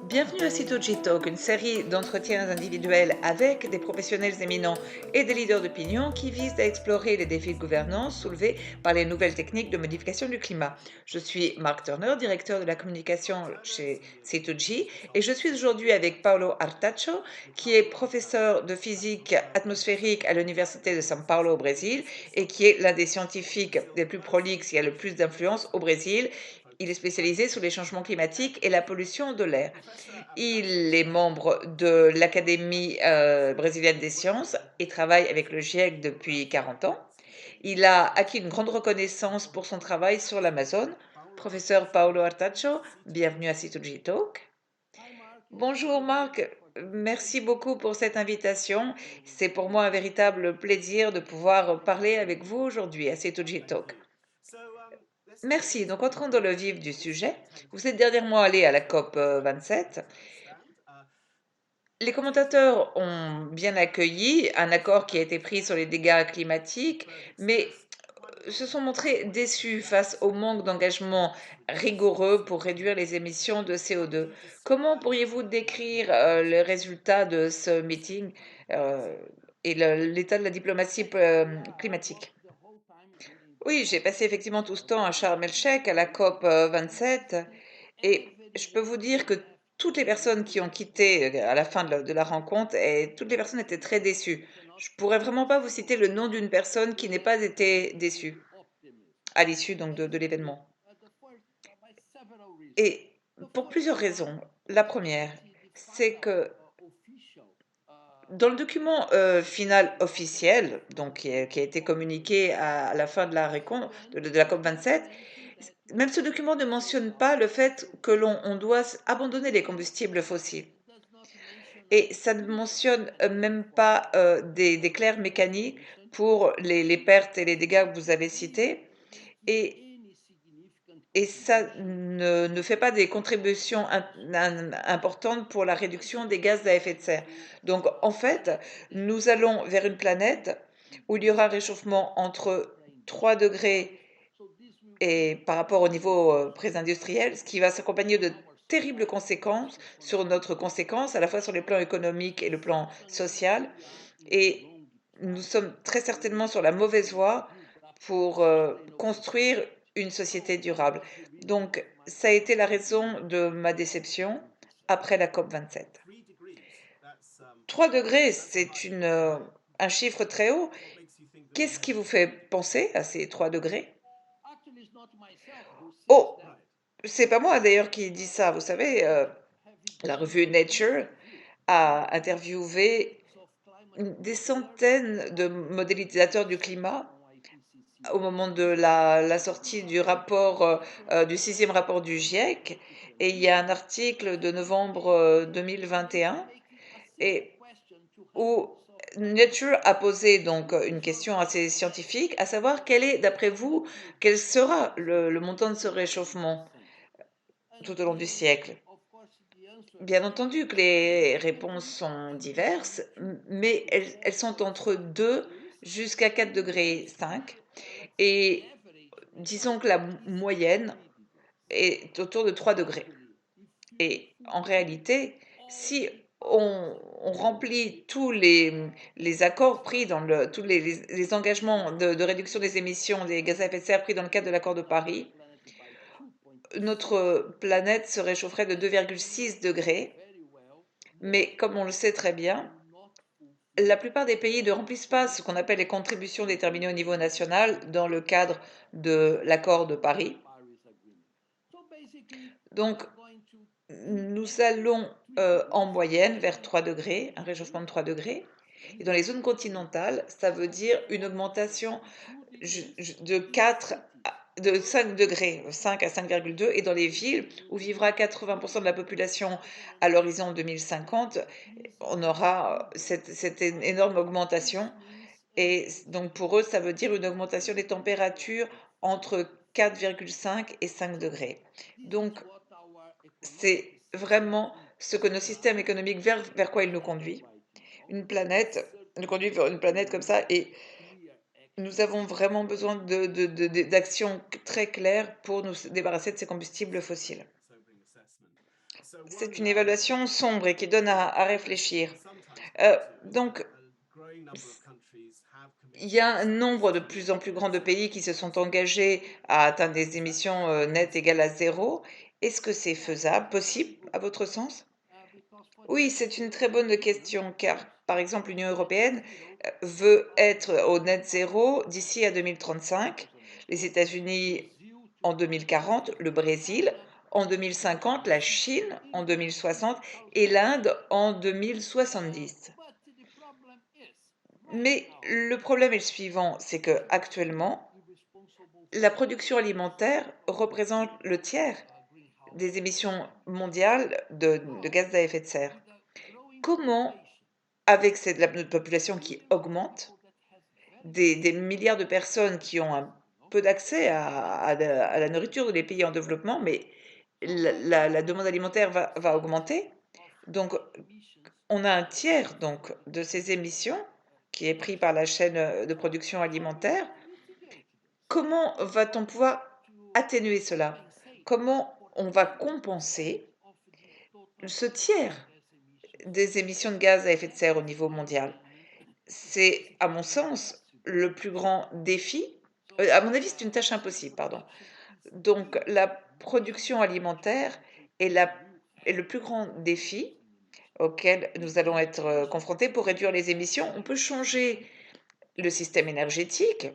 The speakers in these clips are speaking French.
Bienvenue à Citoji Talk, une série d'entretiens individuels avec des professionnels éminents et des leaders d'opinion qui visent à explorer les défis de gouvernance soulevés par les nouvelles techniques de modification du climat. Je suis Mark Turner, directeur de la communication chez Citoji, et je suis aujourd'hui avec Paulo Artacho, qui est professeur de physique atmosphérique à l'Université de São Paulo au Brésil et qui est l'un des scientifiques les plus prolixes et a le plus d'influence au Brésil. Il est spécialisé sur les changements climatiques et la pollution de l'air. Il est membre de l'Académie brésilienne des sciences et travaille avec le GIEC depuis 40 ans. Il a acquis une grande reconnaissance pour son travail sur l'Amazone. Professeur Paulo Artacho, bienvenue à C2G Talk. Bonjour Marc, merci beaucoup pour cette invitation. C'est pour moi un véritable plaisir de pouvoir parler avec vous aujourd'hui à C2G Talk. Merci. Donc, entrons dans le vif du sujet. Vous êtes dernièrement allé à la COP 27. Les commentateurs ont bien accueilli un accord qui a été pris sur les dégâts climatiques, mais se sont montrés déçus face au manque d'engagement rigoureux pour réduire les émissions de CO2. Comment pourriez-vous décrire le résultat de ce meeting euh, et l'état de la diplomatie climatique? Oui, j'ai passé effectivement tout ce temps à Sharm el-Sheikh, à la COP 27, et je peux vous dire que toutes les personnes qui ont quitté à la fin de la rencontre, et toutes les personnes étaient très déçues. Je pourrais vraiment pas vous citer le nom d'une personne qui n'ait pas été déçue à l'issue donc de l'événement. Et pour plusieurs raisons. La première, c'est que dans le document final officiel, donc qui a été communiqué à la fin de la COP 27, même ce document ne mentionne pas le fait que l'on doit abandonner les combustibles fossiles. Et ça ne mentionne même pas des clairs mécaniques pour les pertes et les dégâts que vous avez cités. Et, et ça ne fait pas des contributions importantes pour la réduction des gaz à effet de serre. Donc en fait, nous allons vers une planète où il y aura un réchauffement entre 3 degrés et par rapport au niveau pré-industriel, ce qui va s'accompagner de terribles conséquences sur notre conséquence, à la fois sur les plans économiques et le plan social. Et nous sommes très certainement sur la mauvaise voie pour construire une société durable. Donc, ça a été la raison de ma déception après la COP 27. 3 degrés, c'est un chiffre très haut. Qu'est-ce qui vous fait penser à ces 3 degrés? Oh, c'est pas moi d'ailleurs qui dis ça. Vous savez, la revue Nature a interviewé des centaines de modélisateurs du climat au moment de la sortie du rapport, du sixième rapport du GIEC. Et il y a un article de novembre 2021 et où Nature a posé donc une question à ces scientifiques, à savoir quel est, d'après vous, quel sera le montant de ce réchauffement tout au long du siècle. Bien entendu que les réponses sont diverses, mais elles sont entre 2 jusqu'à 4 degrés 5. Et disons que la moyenne est autour de 3 degrés. Et en réalité, si on remplit tous les accords pris tous les engagements de réduction des émissions des gaz à effet de serre pris dans le cadre de l'accord de Paris, notre planète se réchaufferait de 2,6 degrés. Mais comme on le sait très bien, la plupart des pays ne remplissent pas ce qu'on appelle les contributions déterminées au niveau national dans le cadre de l'accord de Paris. Donc, nous allons en moyenne vers 3 degrés, un réchauffement de 3 degrés. Et dans les zones continentales, ça veut dire une augmentation de 4 de 5 degrés, 5 à 5,2. Et dans les villes où vivra 80% de la population à l'horizon 2050, on aura cette énorme augmentation. Et donc pour eux, ça veut dire une augmentation des températures entre 4,5 et 5 degrés. Donc c'est vraiment ce que nos systèmes économiques, vers quoi ils nous conduisent. Une planète, nous conduit vers une planète comme ça, et nous avons vraiment besoin d'actions très claires pour nous débarrasser de ces combustibles fossiles. C'est une évaluation sombre et qui donne à réfléchir. Donc, il y a un nombre de plus en plus grand de pays qui se sont engagés à atteindre des émissions nettes égales à zéro. Est-ce que c'est faisable, possible, à votre sens? Oui, c'est une très bonne question, car par exemple l'Union européenne veut être au net zéro d'ici à 2035, les États-Unis en 2040, le Brésil en 2050, la Chine en 2060 et l'Inde en 2070. Mais le problème est le suivant, c'est que actuellement, la production alimentaire représente le tiers des émissions mondiales de gaz à effet de serre. Comment, avec notre population qui augmente, des milliards de personnes qui ont un peu d'accès à la nourriture dans les pays en développement, mais la demande alimentaire va augmenter. Donc, on a un tiers donc, de ces émissions qui est pris par la chaîne de production alimentaire. Comment va-t-on pouvoir atténuer cela? Comment on va compenser ce tiers des émissions de gaz à effet de serre au niveau mondial? C'est, à mon sens, le plus grand défi. À mon avis, c'est une tâche impossible, pardon. Donc, la production alimentaire est, est le plus grand défi auquel nous allons être confrontés pour réduire les émissions. On peut changer le système énergétique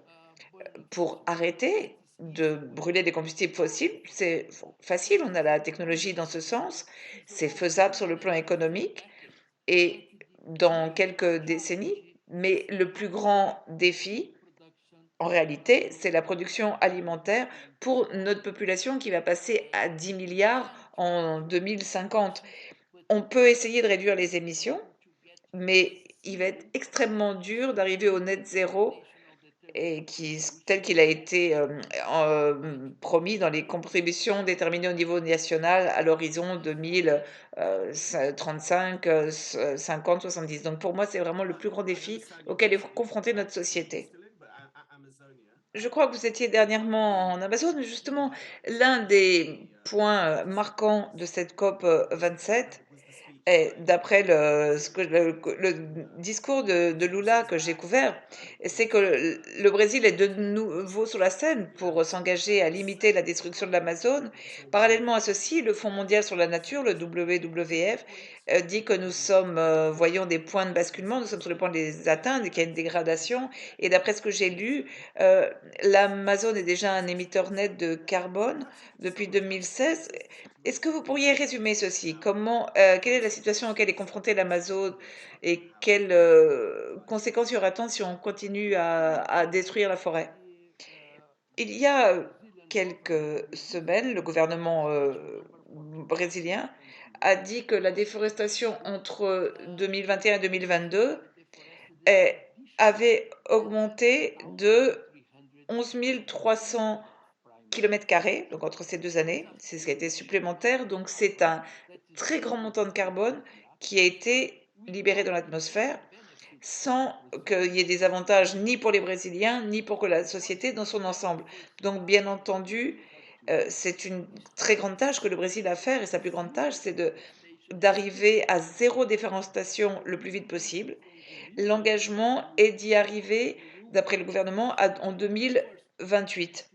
pour arrêter de brûler des combustibles fossiles. C'est facile, on a la technologie dans ce sens, c'est faisable sur le plan économique et dans quelques décennies, mais le plus grand défi, en réalité, c'est la production alimentaire pour notre population qui va passer à 10 milliards en 2050. On peut essayer de réduire les émissions, mais il va être extrêmement dur d'arriver au net zéro et tel qu'il a été promis dans les contributions déterminées au niveau national à l'horizon 2035, 50, 70. Donc pour moi, c'est vraiment le plus grand défi auquel est confrontée notre société. Je crois que vous étiez dernièrement en Amazone. Justement, l'un des points marquants de cette COP 27, et d'après le discours de Lula que j'ai couvert, c'est que le Brésil est de nouveau sur la scène pour s'engager à limiter la destruction de l'Amazone. Parallèlement à ceci, le Fonds mondial sur la nature, le WWF, dit que nous sommes, voyons des points de basculement, nous sommes sur le point de les atteindre et qu'il y a une dégradation. Et d'après ce que j'ai lu, l'Amazone est déjà un émetteur net de carbone depuis 2016. Est-ce que vous pourriez résumer ceci? Quelle est la situation à laquelle est confrontée l'Amazone et quelles conséquences y aura-t-on si on continue à détruire la forêt? Il y a quelques semaines, le gouvernement brésilien a dit que la déforestation entre 2021 et 2022 avait augmenté de 11 300 km², donc entre ces 2 années, c'est ce qui a été supplémentaire. Donc c'est un très grand montant de carbone qui a été libéré dans l'atmosphère sans qu'il y ait des avantages ni pour les Brésiliens, ni pour la société dans son ensemble. Donc bien entendu, c'est une très grande tâche que le Brésil a à faire, et sa plus grande tâche, c'est d'arriver à zéro déforestation le plus vite possible. L'engagement est d'y arriver, d'après le gouvernement, en 2028.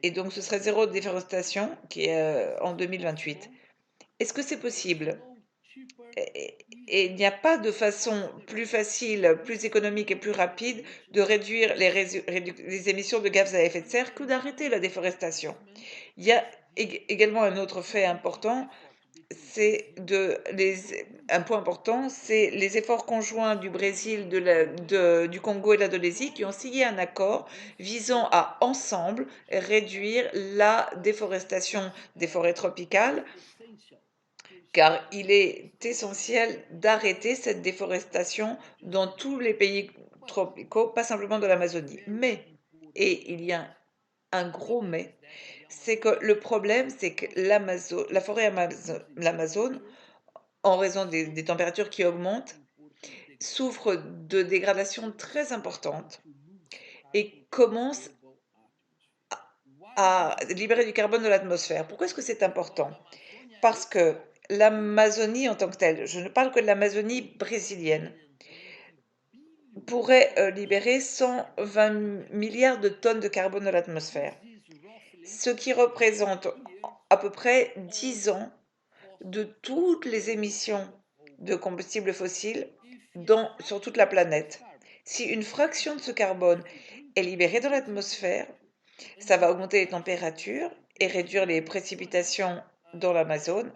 Et donc, ce serait zéro déforestation qui est en 2028. Est-ce que c'est possible? Et il n'y a pas de façon plus facile, plus économique et plus rapide de réduire les émissions de gaz à effet de serre que d'arrêter la déforestation. Il y a également un autre fait important, un point important, c'est les efforts conjoints du Brésil, du Congo et de l'Indonésie qui ont signé un accord visant à ensemble réduire la déforestation des forêts tropicales, car il est essentiel d'arrêter cette déforestation dans tous les pays tropicaux, pas simplement de l'Amazonie. Mais, et il y a un gros mais, c'est que le problème, c'est que la forêt l'Amazone, en raison des températures qui augmentent, souffre de dégradations très importantes et commence à libérer du carbone de l'atmosphère. Pourquoi est-ce que c'est important? parce que l'Amazonie en tant que telle, je ne parle que de l'Amazonie brésilienne, pourrait libérer 120 milliards de tonnes de carbone dans l'atmosphère, ce qui représente à peu près 10 ans de toutes les émissions de combustibles fossiles sur toute la planète. Si une fraction de ce carbone est libérée dans l'atmosphère, ça va augmenter les températures et réduire les précipitations dans l'Amazone.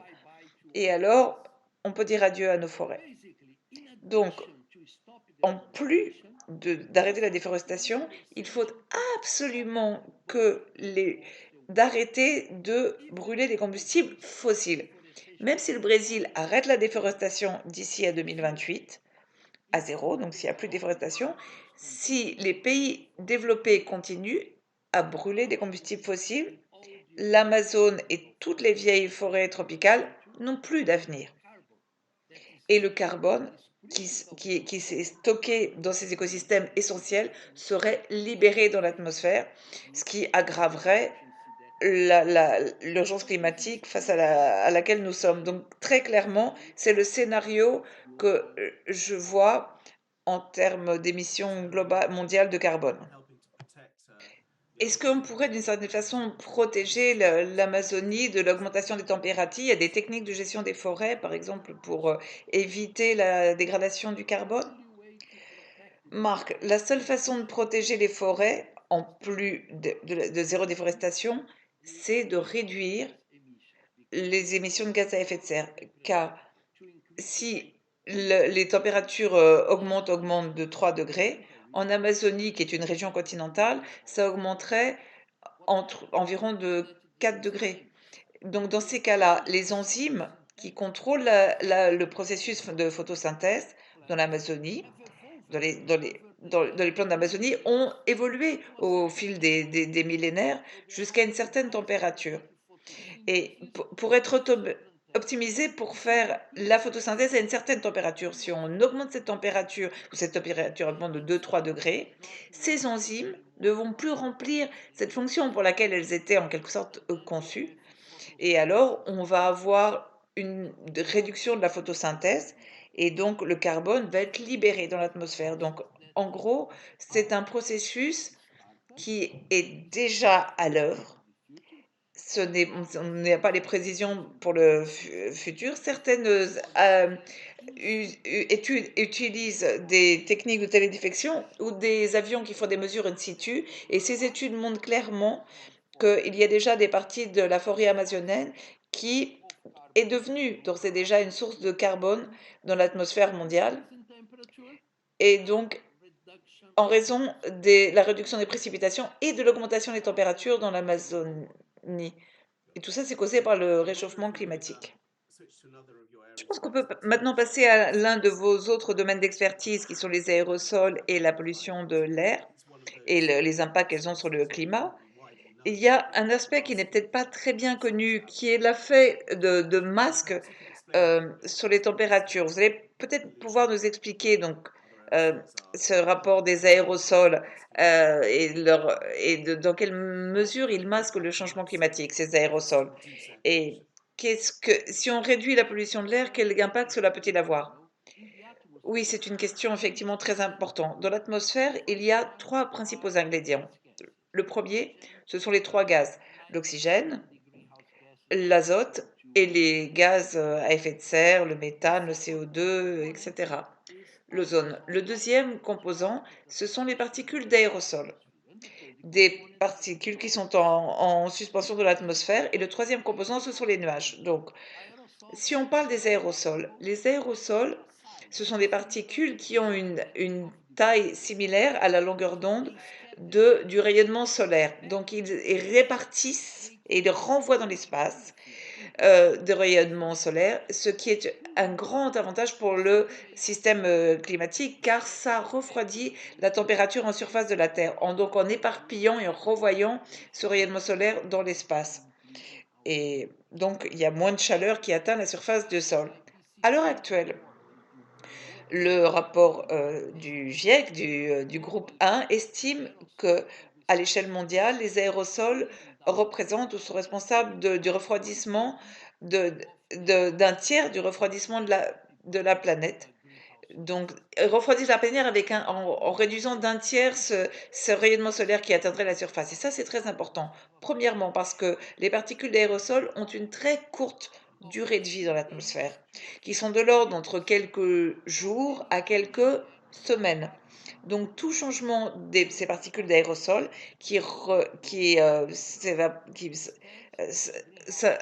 Et alors, on peut dire adieu à nos forêts. Donc, en plus d'arrêter la déforestation, il faut absolument d'arrêter de brûler des combustibles fossiles. Même si le Brésil arrête la déforestation d'ici à 2028, à zéro, donc s'il n'y a plus de déforestation, si les pays développés continuent à brûler des combustibles fossiles, l'Amazone et toutes les vieilles forêts tropicales n'ont plus d'avenir. Et le carbone qui s'est stocké dans ces écosystèmes essentiels serait libéré dans l'atmosphère, ce qui aggraverait l'urgence climatique face à laquelle nous sommes. Donc très clairement, c'est le scénario que je vois en termes d'émissions globales mondiales de carbone. Est-ce qu'on pourrait d'une certaine façon protéger l'Amazonie de l'augmentation des températures? Il y a des techniques de gestion des forêts, par exemple, pour éviter la dégradation du carbone? Marc, la seule façon de protéger les forêts, en plus de zéro déforestation, c'est de réduire les émissions de gaz à effet de serre. Car si les températures augmentent de 3 degrés, en Amazonie, qui est une région continentale, ça augmenterait environ de 4 degrés. Donc dans ces cas-là, les enzymes qui contrôlent le processus de photosynthèse dans l'Amazonie, dans les plantes d'Amazonie, ont évolué au fil des millénaires jusqu'à une certaine température. Et pour être optimisé pour faire la photosynthèse à une certaine température. Si on augmente cette température, ou cette température augmente de 2-3 degrés, ces enzymes ne vont plus remplir cette fonction pour laquelle elles étaient en quelque sorte conçues. Et alors, on va avoir une réduction de la photosynthèse et donc le carbone va être libéré dans l'atmosphère. Donc, en gros, c'est un processus qui est déjà à l'œuvre. On n'a pas les précisions pour le futur. Certaines études utilisent des techniques de télédétection ou des avions qui font des mesures in situ. Et ces études montrent clairement qu'il y a déjà des parties de la forêt amazonienne qui est devenue d'ores et déjà une source de carbone dans l'atmosphère mondiale. Et donc, en raison de la réduction des précipitations et de l'augmentation des températures dans l'Amazonie. Et tout ça, c'est causé par le réchauffement climatique. Je pense qu'on peut maintenant passer à l'un de vos autres domaines d'expertise qui sont les aérosols et la pollution de l'air et les impacts qu'elles ont sur le climat. Il y a un aspect qui n'est peut-être pas très bien connu, qui est l'effet de masques sur les températures. Vous allez peut-être pouvoir nous expliquer donc euh, ce rapport des aérosols dans quelle mesure ils masquent le changement climatique, ces aérosols. Et si on réduit la pollution de l'air, quel impact cela peut-il avoir? Oui, c'est une question effectivement très importante. Dans l'atmosphère, il y a trois principaux ingrédients. Le premier, ce sont les trois gaz, l'oxygène, l'azote et les gaz à effet de serre, le méthane, le CO2, etc. L'ozone. Le deuxième composant, ce sont les particules d'aérosol, des particules qui sont en suspension de l'atmosphère. Et le troisième composant, ce sont les nuages. Donc, si on parle des aérosols, les aérosols, ce sont des particules qui ont une taille similaire à la longueur d'onde du rayonnement solaire. Donc, ils répartissent et ils renvoient dans l'espace des rayonnements solaires, ce qui est un grand avantage pour le système climatique car ça refroidit la température en surface de la Terre, donc en éparpillant et en renvoyant ce rayonnement solaire dans l'espace. Et donc, il y a moins de chaleur qui atteint la surface du sol. À l'heure actuelle, le rapport du GIEC, du groupe 1, estime que à l'échelle mondiale, les aérosols représentent ou sont responsables du refroidissement d'un tiers du refroidissement de la planète. Donc, refroidir la planète en réduisant d'un tiers ce rayonnement solaire qui atteindrait la surface. Et ça, c'est très important. Premièrement, parce que les particules d'aérosol ont une très courte durée de vie dans l'atmosphère, qui sont de l'ordre entre quelques jours à quelques semaines. Donc, tout changement de ces particules d'aérosol qui ont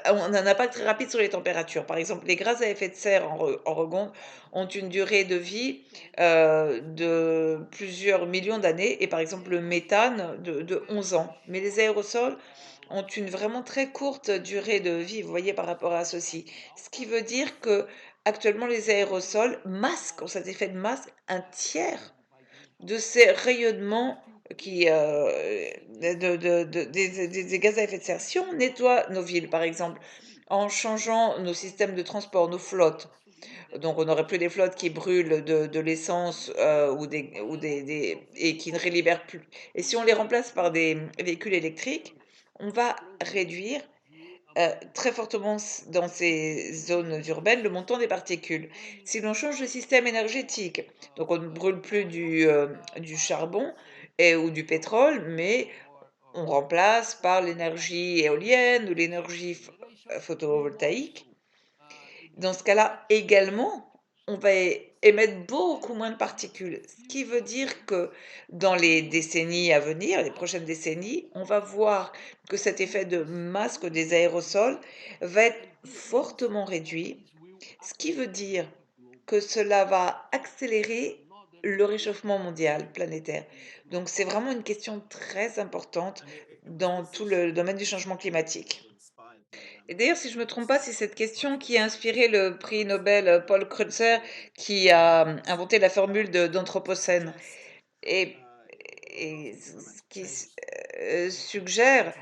un impact très rapide sur les températures. Par exemple, les gaz à effet de serre en seconde ont une durée de vie de plusieurs millions d'années et par exemple le méthane de 11 ans. Mais les aérosols ont une vraiment très courte durée de vie, vous voyez, par rapport à ceci. Ce qui veut dire que actuellement les aérosols masquent, ont cet effet de masque, un tiers de ces rayonnements des gaz à effet de serre. Si on nettoie nos villes, par exemple, en changeant nos systèmes de transport, nos flottes, donc on n'aurait plus des flottes qui brûlent de l'essence et qui ne libèrent plus. Et si on les remplace par des véhicules électriques, on va réduire très fortement dans ces zones urbaines le montant des particules. Si l'on change de système énergétique, donc on ne brûle plus du charbon ou du pétrole, mais on remplace par l'énergie éolienne ou l'énergie photovoltaïque, dans ce cas-là, également, on va émettre beaucoup moins de particules. Ce qui veut dire que dans les décennies à venir, les prochaines décennies, on va voir que cet effet de masque des aérosols va être fortement réduit, ce qui veut dire que cela va accélérer le réchauffement mondial planétaire. Donc c'est vraiment une question très importante dans tout le domaine du changement climatique. Et d'ailleurs, si je ne me trompe pas, c'est cette question qui a inspiré le prix Nobel Paul Kreutzer qui a inventé la formule d'Anthropocène et, et ce qui suggère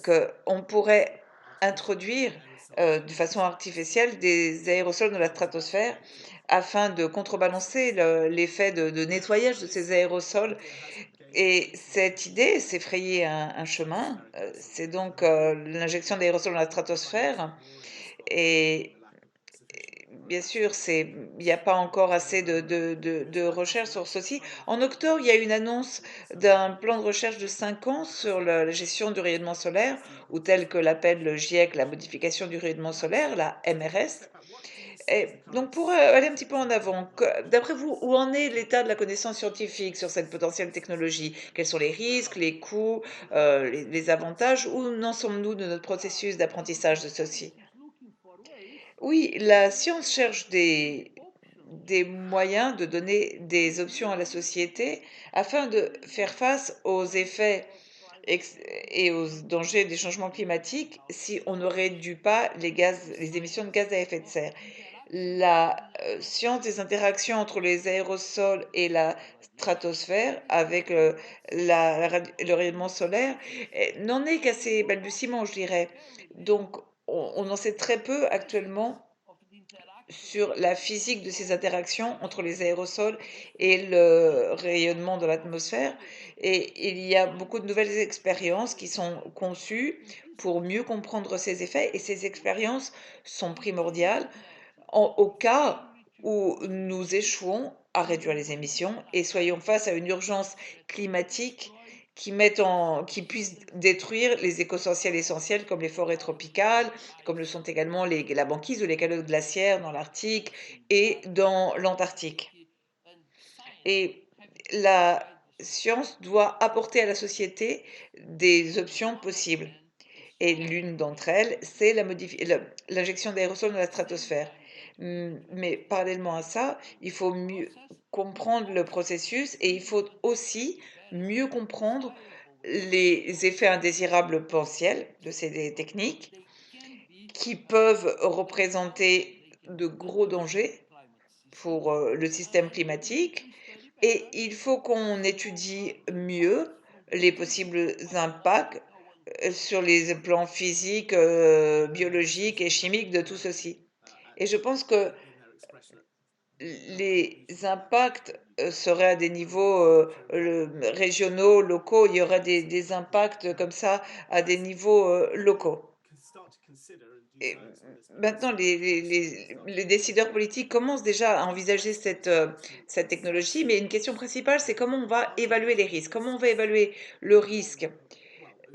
qu'on pourrait introduire de façon artificielle des aérosols dans la stratosphère afin de contrebalancer l'effet de nettoyage de ces aérosols et cette idée s'est frayé un chemin. C'est donc l'injection d'aérosols dans la stratosphère. Et bien sûr, il n'y a pas encore assez de recherche sur ceci. En octobre, il y a une annonce d'un plan de recherche de 5 ans sur la gestion du rayonnement solaire, ou tel que l'appelle le GIEC, la modification du rayonnement solaire, la MRS. Et donc, pour aller un petit peu en avant, d'après vous, où en est l'état de la connaissance scientifique sur cette potentielle technologie? Quels sont les risques, les coûts, les avantages? Où n'en sommes-nous de notre processus d'apprentissage de ceci? Oui, la science cherche des moyens de donner des options à la société afin de faire face aux effets ex- et aux dangers des changements climatiques si on ne réduit pas les émissions de gaz à effet de serre. La science des interactions entre les aérosols et la stratosphère avec le rayonnement solaire n'en est qu'à ses balbutiements, je dirais. Donc, on en sait très peu actuellement sur la physique de ces interactions entre les aérosols et le rayonnement de l'atmosphère. Et il y a beaucoup de nouvelles expériences qui sont conçues pour mieux comprendre ces effets. Et ces expériences sont primordiales au cas où nous échouons à réduire les émissions et soyons face à une urgence climatique qui puisse détruire les écosystèmes essentiels comme les forêts tropicales, comme le sont également la banquise ou les calottes glaciaires dans l'Arctique et dans l'Antarctique. Et la science doit apporter à la société des options possibles. Et l'une d'entre elles, c'est l'injection d'aérosols dans la stratosphère. Mais parallèlement à ça, il faut mieux comprendre le processus et il faut aussi mieux comprendre les effets indésirables potentiels de ces techniques qui peuvent représenter de gros dangers pour le système climatique. Et il faut qu'on étudie mieux les possibles impacts sur les plans physiques, biologiques et chimiques de tout ceci. Et je pense que les impacts seraient à des niveaux régionaux, locaux. Il y aurait des impacts comme ça à des niveaux locaux. Et maintenant, les décideurs politiques commencent déjà à envisager cette technologie, mais une question principale, c'est comment on va évaluer les risques, comment on va évaluer le risque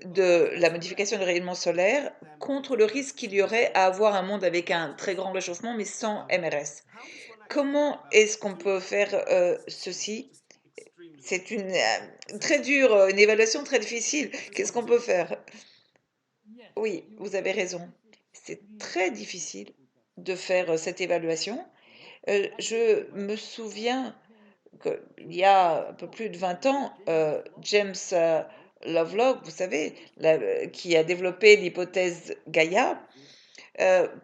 de la modification du rayonnement solaire contre le risque qu'il y aurait à avoir un monde avec un très grand réchauffement, mais sans MRS. Comment est-ce qu'on peut faire ceci? C'est une très dure, une évaluation très difficile. Qu'est-ce qu'on peut faire? Oui, vous avez raison. C'est très difficile de faire cette évaluation. Je me souviens qu'il y a un peu plus de 20 ans, James Lovelock, vous savez, qui a développé l'hypothèse Gaïa,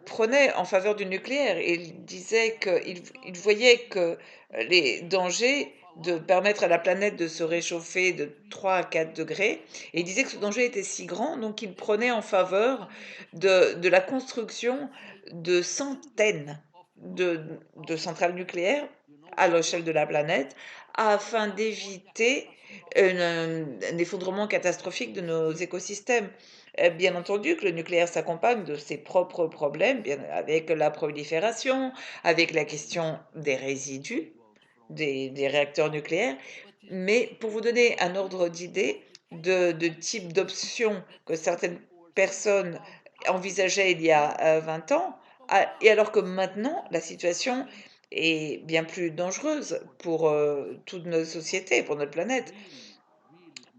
prenait en faveur du nucléaire. Il disait qu'il voyait que les dangers de permettre à la planète de se réchauffer de 3 à 4 degrés, et il disait que ce danger était si grand, donc il prenait en faveur de la construction de centaines de, de centrales nucléaires à l'échelle de la planète afin d'éviter un effondrement catastrophique de nos écosystèmes. Bien entendu que le nucléaire s'accompagne de ses propres problèmes, bien, avec la prolifération, avec la question des résidus des réacteurs nucléaires. Mais pour vous donner un ordre d'idée de type d'options que certaines personnes envisageaient il y a 20 ans, et alors que maintenant, la situation est bien plus dangereuse pour toute notre société, pour notre planète.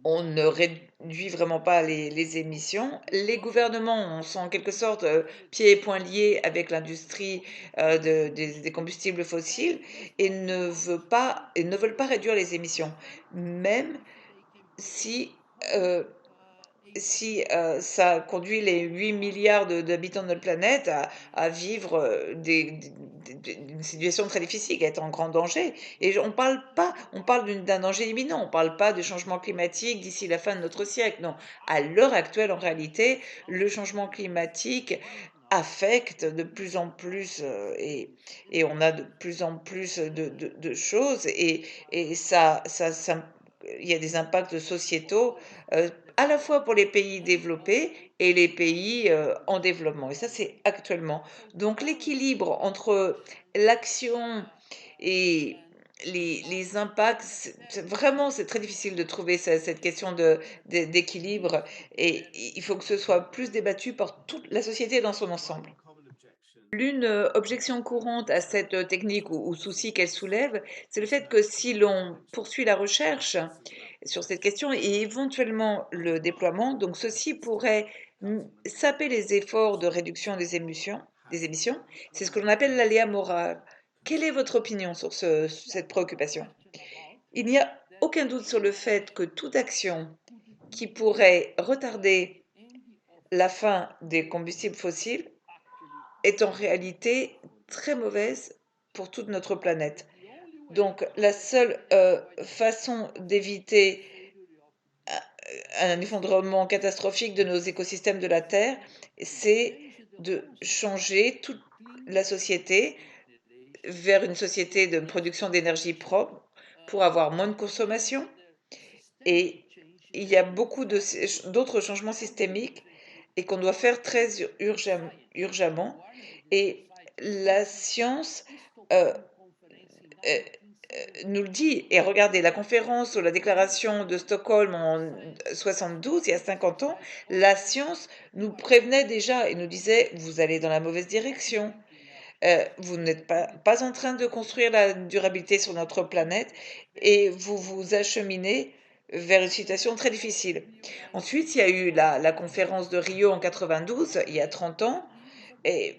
On ne réduit vraiment pas les émissions. Les gouvernements sont en quelque sorte pieds et poings liés avec l'industrie des combustibles fossiles et ne veulent pas réduire les émissions, même si, euh, si ça conduit les 8 milliards d'habitants de notre planète à vivre une situation très difficile, à être en grand danger. Et on parle pas, on parle d'un danger imminent, on parle pas du changement climatique d'ici la fin de notre siècle. Non, à l'heure actuelle, en réalité, le changement climatique affecte de plus en plus et on a de plus en plus de choses et il y a des impacts sociétaux à la fois pour les pays développés et les pays en développement. Et ça, c'est actuellement. Donc l'équilibre entre l'action et les impacts, vraiment, c'est très difficile de trouver cette question d'équilibre et il faut que ce soit plus débattu par toute la société dans son ensemble. L'une objection courante à cette technique ou souci qu'elle soulève, c'est le fait que si l'on poursuit la recherche sur cette question et éventuellement le déploiement, donc ceci pourrait saper les efforts de réduction des émissions. C'est ce que l'on appelle l'aléa moral. Quelle est votre opinion sur cette préoccupation? Il n'y a aucun doute sur le fait que toute action qui pourrait retarder la fin des combustibles fossiles est en réalité très mauvaise pour toute notre planète. Donc la seule façon d'éviter un effondrement catastrophique de nos écosystèmes de la Terre, c'est de changer toute la société vers une société de production d'énergie propre pour avoir moins de consommation. Et il y a beaucoup d'autres changements systémiques et qu'on doit faire très urgemment. Et la science euh, euh, nous le dit. Et regardez, la conférence sur la déclaration de Stockholm en 72, il y a 50 ans, la science nous prévenait déjà et nous disait, vous allez dans la mauvaise direction. Vous n'êtes pas en train de construire la durabilité sur notre planète et vous vous acheminez vers une situation très difficile. Ensuite, il y a eu la conférence de Rio en 92, il y a 30 ans, et,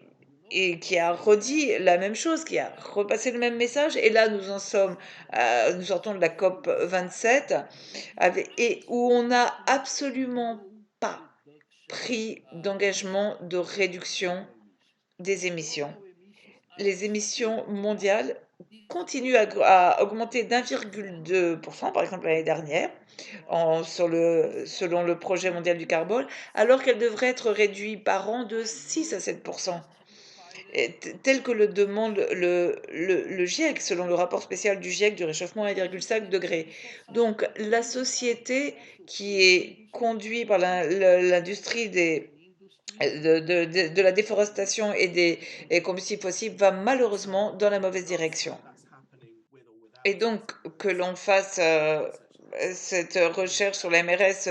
et qui a redit la même chose, qui a repassé le même message. Et là, nous en sommes, nous sortons de la COP 27, et où on n'a absolument pas pris d'engagement de réduction des émissions. Les émissions mondiales continuent à augmenter d'1,2%, par exemple l'année dernière, selon le projet mondial du carbone, alors qu'elles devraient être réduites par an de 6 à 7%, tel que le demande le GIEC, selon le rapport spécial du GIEC du réchauffement à 1,5 degré. Donc la société qui est conduite par l'industrie de la déforestation et des combustibles fossiles va malheureusement dans la mauvaise direction. Et donc, que l'on fasse cette recherche sur la MRS,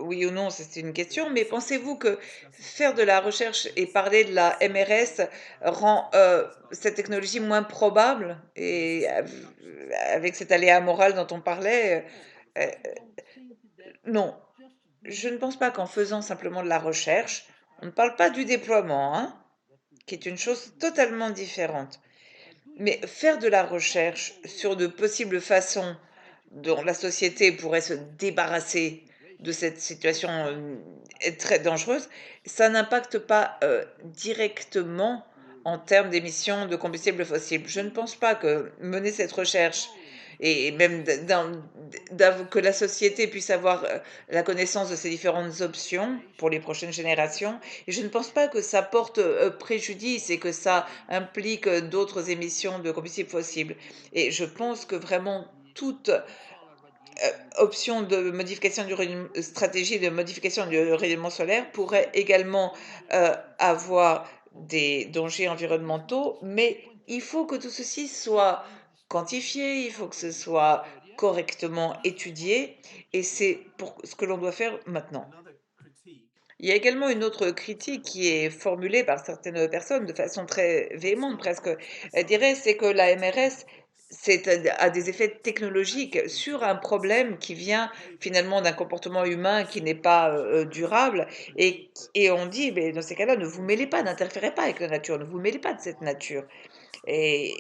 oui ou non, c'est une question, mais pensez-vous que faire de la recherche et parler de la MRS rend cette technologie moins probable et avec cet aléa moral dont on parlait, euh, non, je ne pense pas qu'en faisant simplement de la recherche, on ne parle pas du déploiement, hein, qui est une chose totalement différente. Mais faire de la recherche sur de possibles façons dont la société pourrait se débarrasser de cette situation très dangereuse, ça n'impacte pas directement en termes d'émissions de combustibles fossiles. Je ne pense pas que mener cette recherche et même que la société puisse avoir la connaissance de ces différentes options pour les prochaines générations. Et je ne pense pas que ça porte préjudice et que ça implique d'autres émissions de combustibles fossiles. Et je pense que vraiment toute option de modification du stratégie de modification du rayonnement solaire pourrait également avoir des dangers environnementaux, mais il faut que tout ceci soit quantifié, il faut que ce soit correctement étudié, et c'est pour ce que l'on doit faire maintenant. Il y a également une autre critique qui est formulée par certaines personnes de façon très véhémente presque, elle dirait, c'est que la MRS a des effets technologiques sur un problème qui vient finalement d'un comportement humain qui n'est pas durable et on dit, mais dans ces cas-là, ne vous mêlez pas, n'interférez pas avec la nature, ne vous mêlez pas de cette nature. Et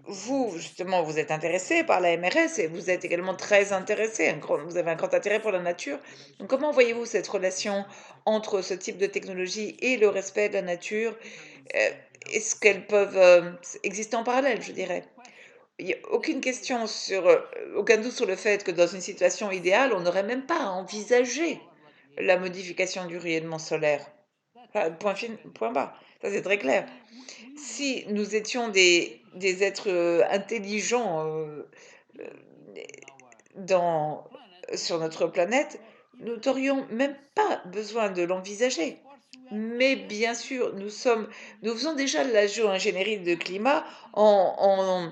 vous, justement, vous êtes intéressé par la MRS et vous êtes également très intéressé, vous avez un grand intérêt pour la nature. Donc, comment voyez-vous cette relation entre ce type de technologie et le respect de la nature? Euh, Est-ce qu'elles peuvent exister en parallèle, je dirais? Il n'y a aucune question sur, aucun doute sur le fait que dans une situation idéale, on n'aurait même pas à envisager la modification du rayonnement solaire. Enfin, point barre. Ça, c'est très clair. Si nous étions des êtres intelligents euh, dans, sur notre planète, nous n'aurions même pas besoin de l'envisager. Mais bien sûr, nous faisons déjà de la géo-ingénierie de climat en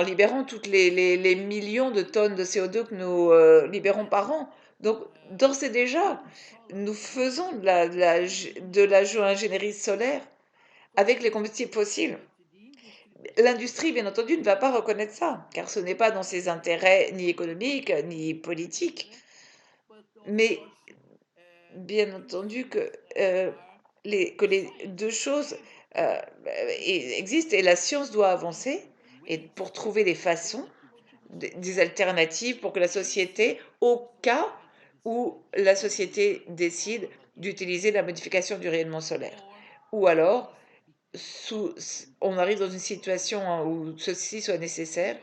libérant toutes les millions de tonnes de CO2 que nous libérons par an. Donc, d'ores et déjà, nous faisons de la géo-ingénierie solaire avec les combustibles fossiles. L'industrie, bien entendu, ne va pas reconnaître ça, car ce n'est pas dans ses intérêts ni économiques ni politiques. Mais bien entendu que les deux choses existent et la science doit avancer et pour trouver des façons, des alternatives pour que la société, au cas où la société décide d'utiliser la modification du rayonnement solaire, ou alors on arrive dans une situation où ceci soit nécessaire,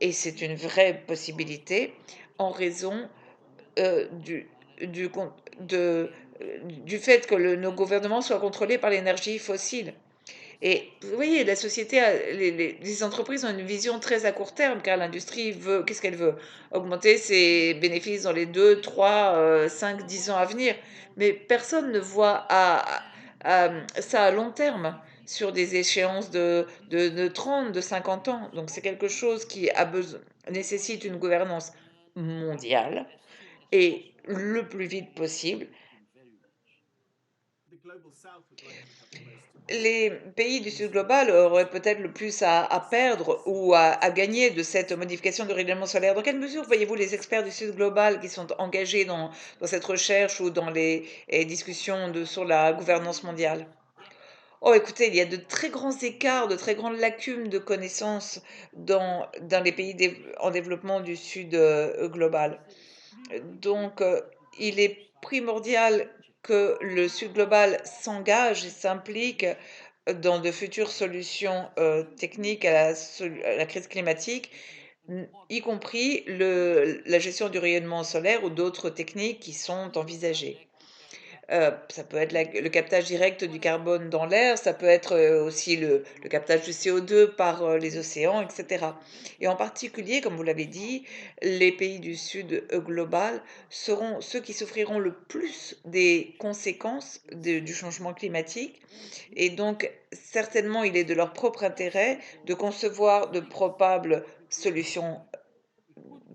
et c'est une vraie possibilité en raison euh, du, du, de, du fait que nos gouvernements soient contrôlés par l'énergie fossile. Et vous voyez, la société, les entreprises ont une vision très à court terme, car l'industrie veut, qu'est-ce qu'elle veut? Augmenter ses bénéfices dans les 2, 3, 5, 10 ans à venir. Mais personne ne voit ça à long terme, sur des échéances de 30, de 50 ans. Donc c'est quelque chose qui nécessite une gouvernance mondiale et le plus vite possible. Les pays du Sud global auraient peut-être le plus à perdre ou à gagner de cette modification du rayonnement solaire. Dans quelle mesure voyez-vous les experts du Sud global qui sont engagés dans cette recherche ou dans les discussions sur la gouvernance mondiale? Oh, écoutez, il y a de très grands écarts, de très grandes lacunes de connaissances dans les pays en développement du Sud global. Donc, il est primordial que le Sud global s'engage et s'implique dans de futures solutions techniques à la crise climatique, y compris la gestion du rayonnement solaire ou d'autres techniques qui sont envisagées. Ça peut être le captage direct du carbone dans l'air, ça peut être aussi le captage du CO2 par les océans, etc. Et en particulier, comme vous l'avez dit, les pays du Sud global seront ceux qui souffriront le plus des conséquences du changement climatique. Et donc, certainement, il est de leur propre intérêt de concevoir de probables solutions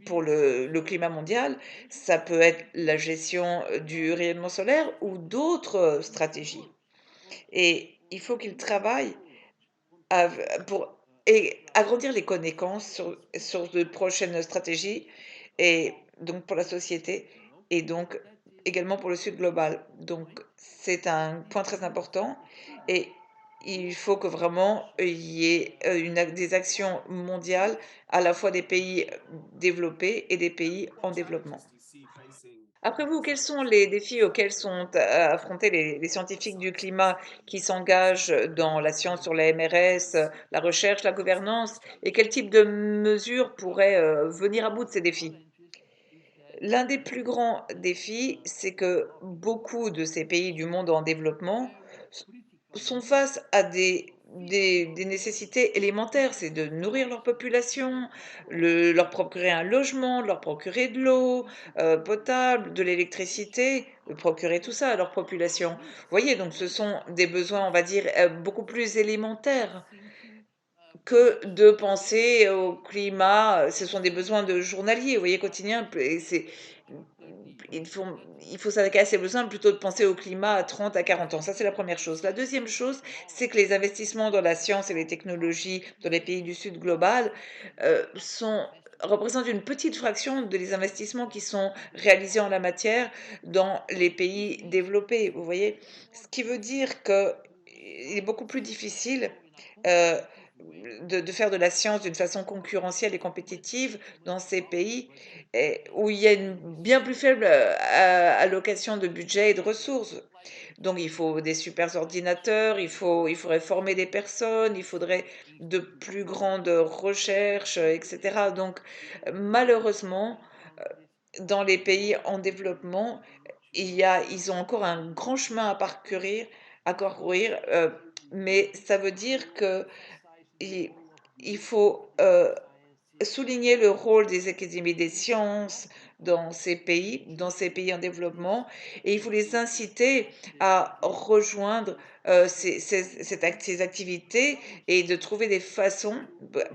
pour le climat mondial. Ça peut être la gestion du rayonnement solaire ou d'autres stratégies. Et il faut qu'ils travaillent pour agrandir les connaissances sur de prochaines stratégies, et donc pour la société, et donc également pour le Sud global. Donc c'est un point très important, et il faut que vraiment il y ait des actions mondiales, à la fois des pays développés et des pays en développement. Après vous, quels sont les défis auxquels sont affrontés les scientifiques du climat qui s'engagent dans la science sur la MRS, la recherche, la gouvernance, et quel type de mesures pourraient venir à bout de ces défis? L'un des plus grands défis, c'est que beaucoup de ces pays du monde en développement sont face à des nécessités élémentaires. C'est de nourrir leur population, leur procurer un logement, leur procurer de l'eau potable, de l'électricité, de procurer tout ça à leur population. Vous voyez, donc ce sont des besoins, on va dire, beaucoup plus élémentaires que de penser au climat. Ce sont des besoins de journaliers, vous voyez, quotidiens. Et il faut, il faut s'attaquer à ces besoins plutôt de penser au climat à 30 à 40 ans. Ça, c'est la première chose. La deuxième chose, c'est que les investissements dans la science et les technologies dans les pays du Sud global représentent une petite fraction des investissements qui sont réalisés en la matière dans les pays développés. Vous voyez, ce qui veut dire que il est beaucoup plus difficile euh, de faire de la science d'une façon concurrentielle et compétitive dans ces pays où il y a une bien plus faible allocation de budget et de ressources. Donc il faut des super ordinateurs, il faudrait former des personnes, il faudrait de plus grandes recherches, etc. Donc malheureusement, dans les pays en développement, ils ont encore un grand chemin à parcourir, mais ça veut dire que il, il faut souligner le rôle des académies des sciences dans ces pays en développement, et il faut les inciter à rejoindre ces activités, et de trouver des façons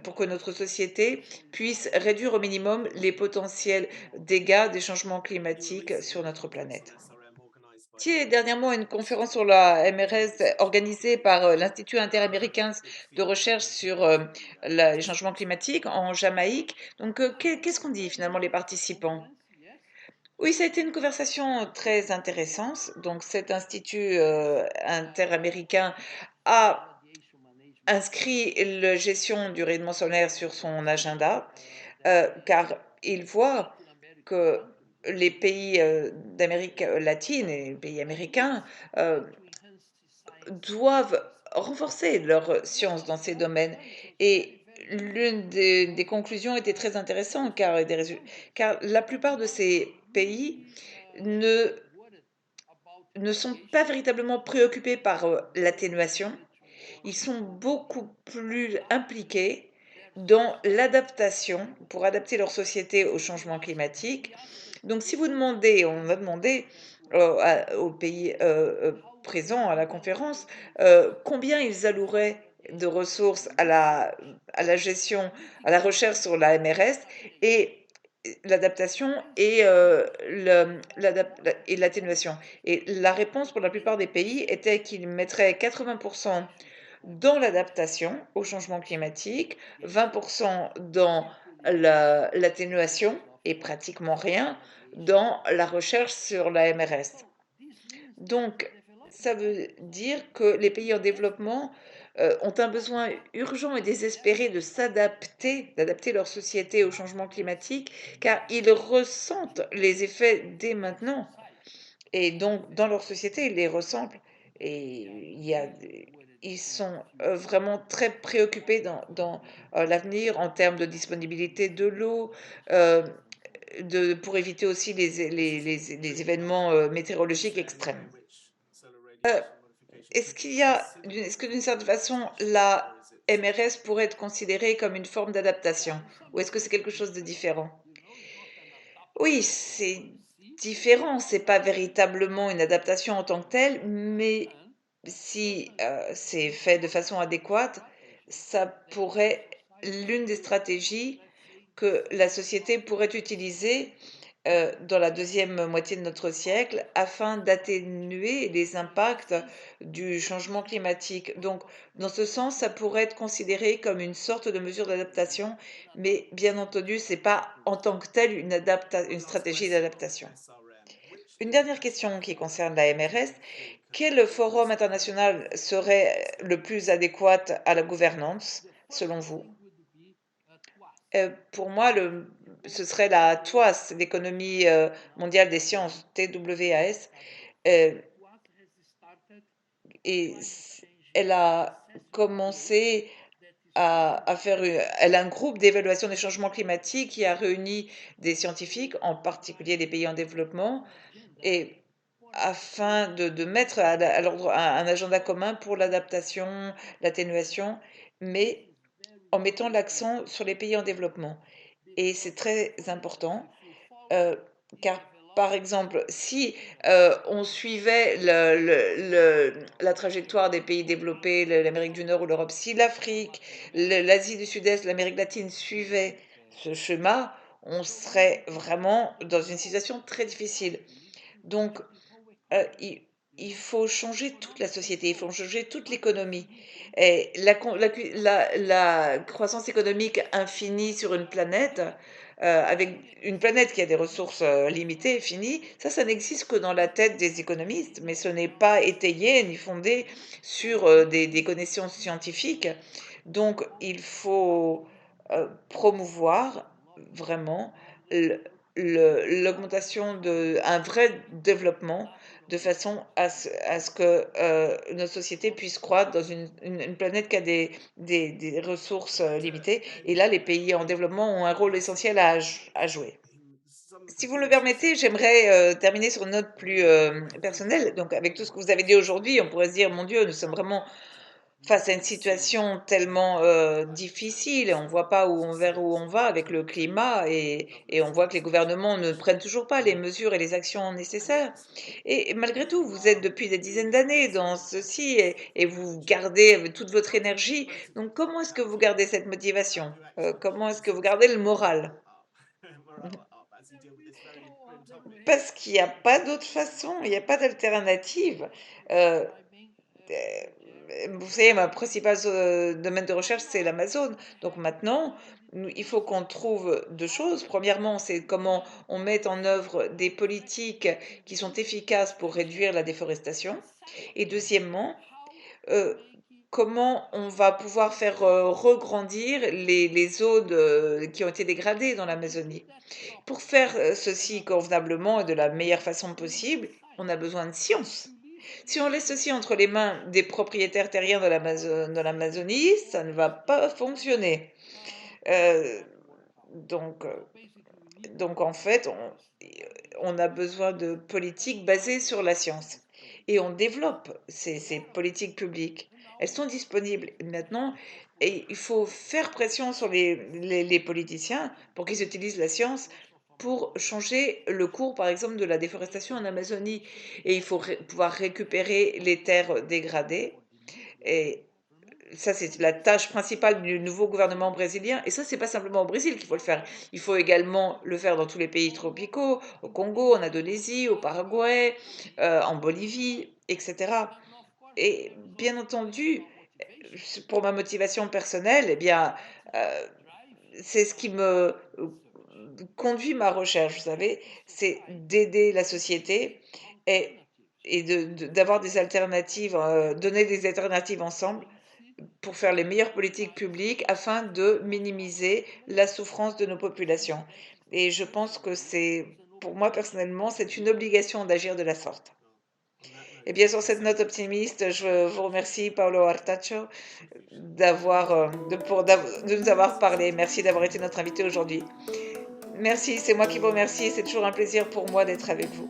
pour que notre société puisse réduire au minimum les potentiels dégâts des changements climatiques sur notre planète. Dernièrement une conférence sur la MRS organisée par l'Institut interaméricain de recherche sur les changements climatiques en Jamaïque. Donc, qu'est-ce qu'on dit finalement les participants? Oui, ça a été une conversation très intéressante. Donc, cet institut interaméricain a inscrit la gestion du rayonnement solaire sur son agenda, car il voit que les pays d'Amérique latine et les pays américains euh, doivent renforcer leur science dans ces domaines. Et l'une des conclusions était très intéressante, car la plupart de ces pays ne, ne sont pas véritablement préoccupés par l'atténuation. Ils sont beaucoup plus impliqués dans l'adaptation pour adapter leur société au changement climatique. Donc, si vous demandez, on a demandé aux pays présents à la conférence combien ils alloueraient de ressources à la gestion, à la recherche sur la MRS et l'adaptation et l'atténuation. Et la réponse pour la plupart des pays était qu'ils mettraient 80% dans l'adaptation au changement climatique, 20% dans l'atténuation et pratiquement rien dans la recherche sur la MRS. Donc, ça veut dire que les pays en développement ont un besoin urgent et désespéré de s'adapter, d'adapter leur société au changement climatique, car ils ressentent les effets dès maintenant. Et donc, dans leur société, ils les ressentent. Et ils sont vraiment très préoccupés dans l'avenir en termes de disponibilité de l'eau, euh, pour éviter aussi les événements météorologiques extrêmes. Euh, est-ce que d'une certaine façon, la MRS pourrait être considérée comme une forme d'adaptation, ou est-ce que c'est quelque chose de différent? Oui, c'est différent, c'est pas véritablement une adaptation en tant que telle, mais si c'est fait de façon adéquate, ça pourrait l'une des stratégies que la société pourrait utiliser dans la deuxième moitié de notre siècle afin d'atténuer les impacts du changement climatique. Donc, dans ce sens, ça pourrait être considéré comme une sorte de mesure d'adaptation, mais bien entendu, c'est pas en tant que telle une stratégie d'adaptation. Une dernière question qui concerne la MRS. Quel forum international serait le plus adéquat à la gouvernance, selon vous? Pour moi, ce serait la TWAS, l'économie mondiale des sciences, TWAS, euh, et elle a commencé à faire, elle a un groupe d'évaluation des changements climatiques qui a réuni des scientifiques, en particulier des pays en développement, et afin de mettre à l'ordre un agenda commun pour l'adaptation, l'atténuation, mais en mettant l'accent sur les pays en développement. Et c'est très important euh, car, par exemple, si on suivait la trajectoire des pays développés, l'Amérique du Nord ou l'Europe, si l'Afrique, l'Asie du Sud-Est, l'Amérique latine suivaient ce schéma, on serait vraiment dans une situation très difficile. Donc, euh, il, il faut changer toute la société, il faut changer toute l'économie. Et la croissance économique infinie sur une planète, avec une planète qui a des ressources limitées, finies, ça n'existe que dans la tête des économistes, mais ce n'est pas étayé ni fondé sur des connaissances scientifiques. Donc, il faut promouvoir vraiment le- l'augmentation un vrai développement de façon à ce que notre société puisse croître dans une planète qui a des ressources limitées. Et là, les pays en développement ont un rôle essentiel à jouer. Si vous le permettez, j'aimerais terminer sur une note plus personnelle. Donc, avec tout ce que vous avez dit aujourd'hui, on pourrait se dire, mon Dieu, nous sommes vraiment face à une situation tellement difficile, on voit pas vers où on va avec le climat et on voit que les gouvernements ne prennent toujours pas les mesures et les actions nécessaires. Et malgré tout, vous êtes depuis des dizaines d'années dans ceci et vous gardez toute votre énergie. Donc comment est-ce que vous gardez cette motivation? Comment est-ce que vous gardez le moral? Parce qu'il n'y a pas d'autre façon, il n'y a pas d'alternative. Euh, Vous savez, ma principale domaine de recherche, c'est l'Amazone. Donc maintenant, il faut qu'on trouve deux choses. Premièrement, c'est comment on met en œuvre des politiques qui sont efficaces pour réduire la déforestation. Et deuxièmement, euh, comment on va pouvoir faire regrandir les zones qui ont été dégradées dans l'Amazonie. Pour faire ceci convenablement et de la meilleure façon possible, on a besoin de science. Si on laisse ceci entre les mains des propriétaires terriens de l'Amazonie, ça ne va pas fonctionner. Euh, donc, euh, donc, en fait, on a besoin de politiques basées sur la science. Et on développe ces politiques publiques. Elles sont disponibles maintenant et il faut faire pression sur les politiciens pour qu'ils utilisent la science pour changer le cours, par exemple, de la déforestation en Amazonie. Et il faut pouvoir récupérer les terres dégradées. Et ça, c'est la tâche principale du nouveau gouvernement brésilien. Et ça, c'est pas simplement au Brésil qu'il faut le faire. Il faut également le faire dans tous les pays tropicaux, au Congo, en Indonésie, au Paraguay, en Bolivie, etc. Et bien entendu, pour ma motivation personnelle, eh bien, euh, c'est ce qui me conduit ma recherche, vous savez, c'est d'aider la société et, d'avoir des alternatives, donner des alternatives ensemble pour faire les meilleures politiques publiques afin de minimiser la souffrance de nos populations. Et je pense que pour moi personnellement, c'est une obligation d'agir de la sorte. Et bien sur cette note optimiste, je vous remercie Paolo Artacho de nous avoir parlé. Merci d'avoir été notre invité aujourd'hui. Merci, c'est moi qui vous remercie. C'est toujours un plaisir pour moi d'être avec vous.